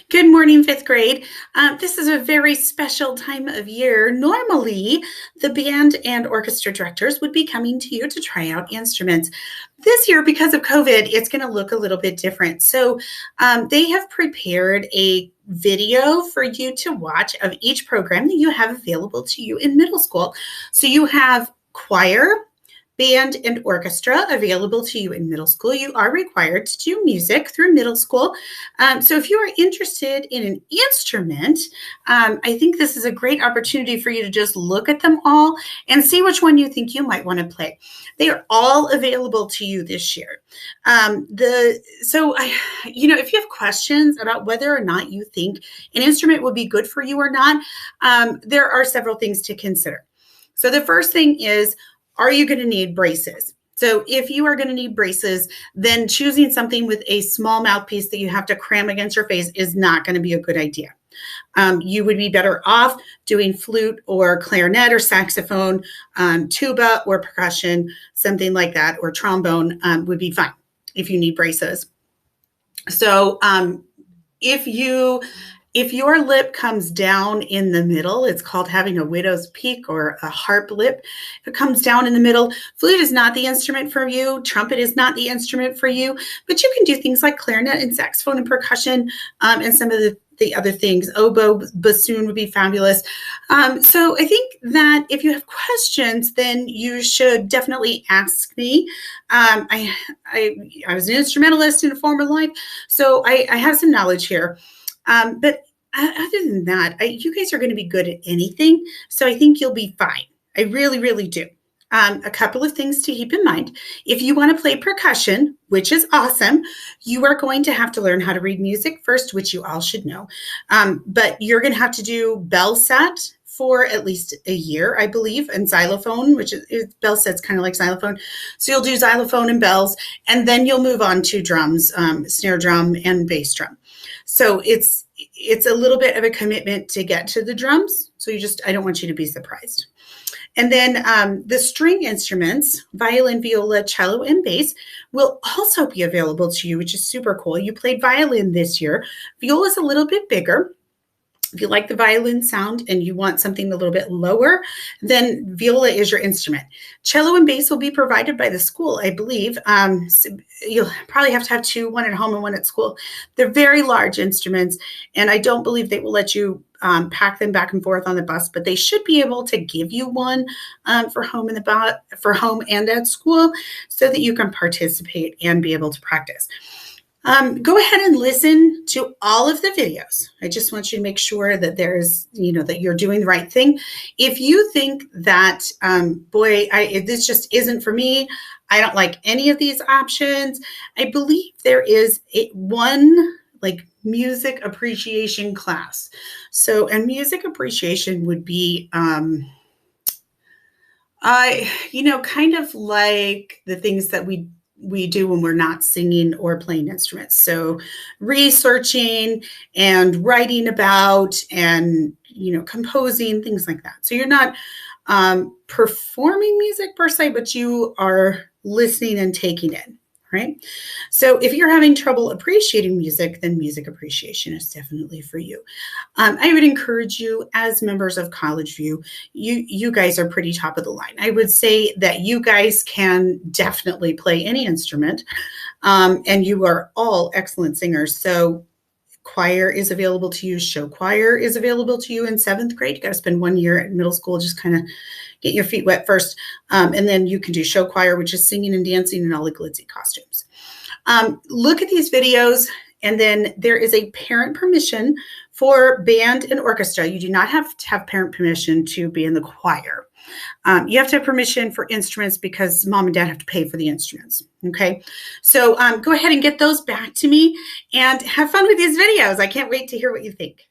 Good morning, fifth grade. This is a very special time of year. Normally, the band and orchestra directors would be coming to you to try out instruments. This year, because of COVID, it's going to look a little bit different. So they have prepared a video for you to watch of each program that you have available to you in middle school. So you have choir, band, and orchestra available to you in middle school. You are required to do music through middle school. So if you are interested in an instrument, I think this is a great opportunity for you to just look at them all and see which one you think you might want to play. They are all available to you this year. If you have questions about whether or not you think an instrument would be good for you or not, there are several things to consider. So the first thing is, are you going to need braces? So if you are going to need braces, then choosing something with a small mouthpiece that you have to cram against your face is not going to be a good idea. You would be better off doing flute or clarinet or saxophone, tuba or percussion, something like that, or trombone would be fine if you need braces. So if your lip comes down in the middle, it's called having a widow's peak or a harp lip. If it comes down in the middle, flute is not the instrument for you. Trumpet is not the instrument for you, but you can do things like clarinet and saxophone and percussion and some of the other things. Oboe, bassoon would be fabulous. So I think that if you have questions, then you should definitely ask me. I was an instrumentalist in a former life, so I have some knowledge here. But other than that, you guys are going to be good at anything. So I think you'll be fine. I really, really do. A couple of things to keep in mind. If you want to play percussion, which is awesome, you are going to have to learn how to read music first, which you all should know. But you're going to have to do bell set for at least a year, I believe, and xylophone, which is bell set's kind of like xylophone. So you'll do xylophone and bells, and then you'll move on to drums, snare drum and bass drum. So it's a little bit of a commitment to get to the drums. So I don't want you to be surprised. And then the string instruments, violin, viola, cello, and bass, will also be available to you, which is super cool. You played violin this year. Viola is a little bit bigger. If you like the violin sound and you want something a little bit lower, then viola is your instrument. Cello and bass will be provided by the school, I believe. So you'll probably have to have two, one at home and one at school. They're very large instruments, and I don't believe they will let you pack them back and forth on the bus, but they should be able to give you one for home and at school so that you can participate and be able to practice. Go ahead and listen to all of the videos. I just want you to make sure that that you're doing the right thing. If you think that, this just isn't for me, I don't like any of these options, I believe there is one music appreciation class. So, and music appreciation would be, kind of like the things that we do when we're not singing or playing instruments. So researching and writing about and, composing, things like that. So you're not performing music per se, but you are listening and taking in, right? So if you're having trouble appreciating music, then music appreciation is definitely for you. I would encourage you, as members of College View, you guys are pretty top of the line. I would say that you guys can definitely play any instrument, and you are all excellent singers. So choir is available to you. Show choir is available to you in 7th grade. You got to spend 1 year at middle school, just kind of get your feet wet first. And then you can do show choir, which is singing and dancing in all the glitzy costumes. Look at these videos. And then there is a parent permission for band and orchestra. You do not have to have parent permission to be in the choir. You have to have permission for instruments because mom and dad have to pay for the instruments. Okay. So go ahead and get those back to me and have fun with these videos. I can't wait to hear what you think.